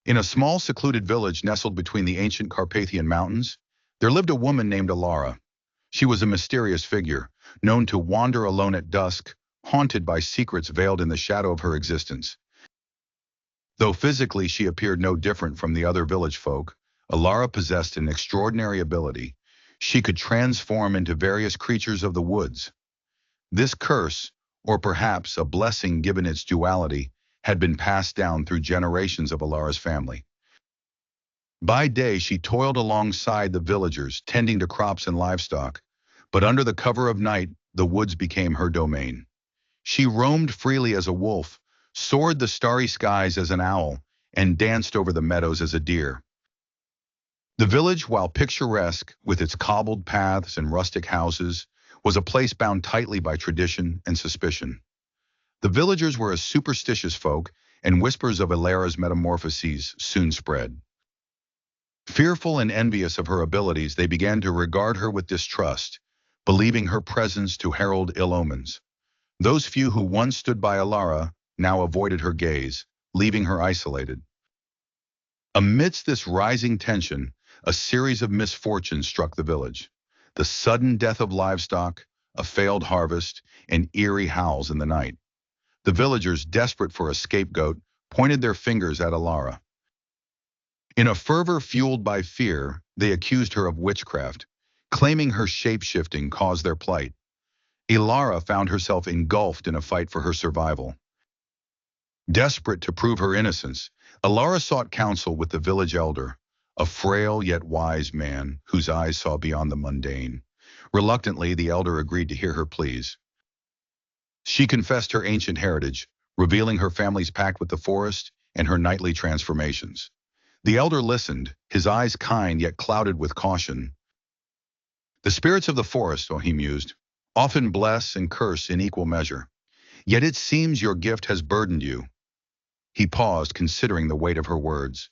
In a small secluded village nestled between the ancient Carpathian mountains, there lived a woman named Elara. She was a mysterious figure, known to wander alone at dusk, haunted by secrets veiled in the shadow of her existence. Though physically she appeared no different from the other village folk, Elara possessed an extraordinary ability. She could transform into various creatures of the woods. This curse, or perhaps a blessing given its duality, had been passed down through generations of Elara's family. By day, she toiled alongside the villagers, tending to crops and livestock, but under the cover of night, the woods became her domain. She roamed freely as a wolf, soared the starry skies as an owl, and danced over the meadows as a deer. The village, while picturesque, with its cobbled paths and rustic houses, was a place bound tightly by tradition and suspicion. The villagers were a superstitious folk, and whispers of Elara's metamorphoses soon spread. Fearful and envious of her abilities, they began to regard her with distrust, believing her presence to herald ill omens. Those few who once stood by Elara now avoided her gaze, leaving her isolated. Amidst this rising tension, a series of misfortunes struck the village. The sudden death of livestock, a failed harvest, and eerie howls in the night. The villagers, desperate for a scapegoat, pointed their fingers at Elara. In a fervor fueled by fear, they accused her of witchcraft, claiming her shape-shifting caused their plight. Elara found herself engulfed in a fight for her survival. Desperate to prove her innocence, Elara sought counsel with the village elder, a frail yet wise man whose eyes saw beyond the mundane. Reluctantly, the elder agreed to hear her pleas. She confessed her ancient heritage, revealing her family's pact with the forest and her nightly transformations. The elder listened, his eyes kind yet clouded with caution. The spirits of the forest, oh, he mused, often bless and curse in equal measure. Yet it seems your gift has burdened you. He paused, considering the weight of her words.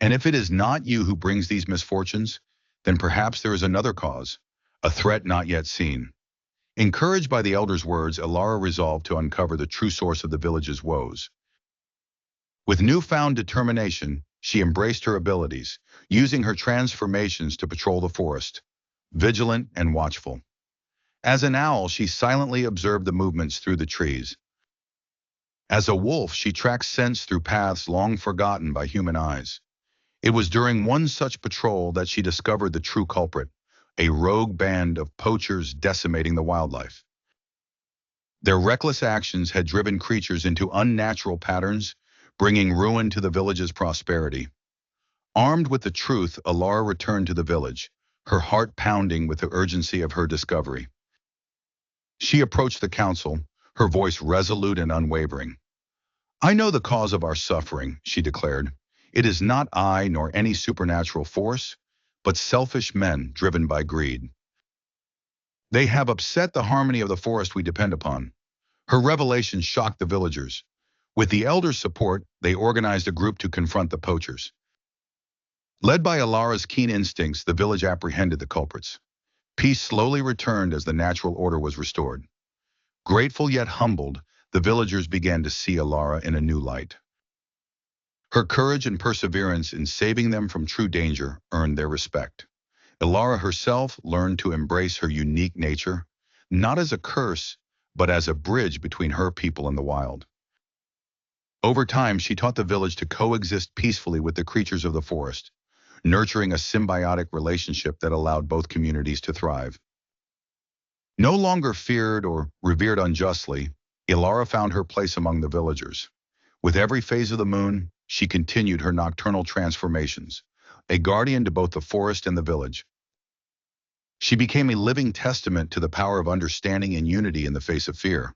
And if it is not you who brings these misfortunes, then perhaps there is another cause, a threat not yet seen. Encouraged by the elder's words, Elara resolved to uncover the true source of the village's woes. With newfound determination, she embraced her abilities, using her transformations to patrol the forest, vigilant and watchful. As an owl, she silently observed the movements through the trees. As a wolf, she tracked scents through paths long forgotten by human eyes. It was during one such patrol that she discovered the true culprit, a rogue band of poachers decimating the wildlife. Their reckless actions had driven creatures into unnatural patterns, bringing ruin to the village's prosperity. Armed with the truth, Elara returned to the village, her heart pounding with the urgency of her discovery. She approached the council, her voice resolute and unwavering. "I know the cause of our suffering," she declared. "It is not I nor any supernatural force, but selfish men driven by greed. They have upset the harmony of the forest we depend upon." Her revelation shocked the villagers. With the elders' support, they organized a group to confront the poachers. Led by Elara's keen instincts, the village apprehended the culprits. Peace slowly returned as the natural order was restored. Grateful yet humbled, the villagers began to see Elara in a new light. Her courage and perseverance in saving them from true danger earned their respect. Elara herself learned to embrace her unique nature, not as a curse, but as a bridge between her people and the wild. Over time, she taught the village to coexist peacefully with the creatures of the forest, nurturing a symbiotic relationship that allowed both communities to thrive. No longer feared or revered unjustly, Elara found her place among the villagers. With every phase of the moon, she continued her nocturnal transformations, a guardian to both the forest and the village. She became a living testament to the power of understanding and unity in the face of fear.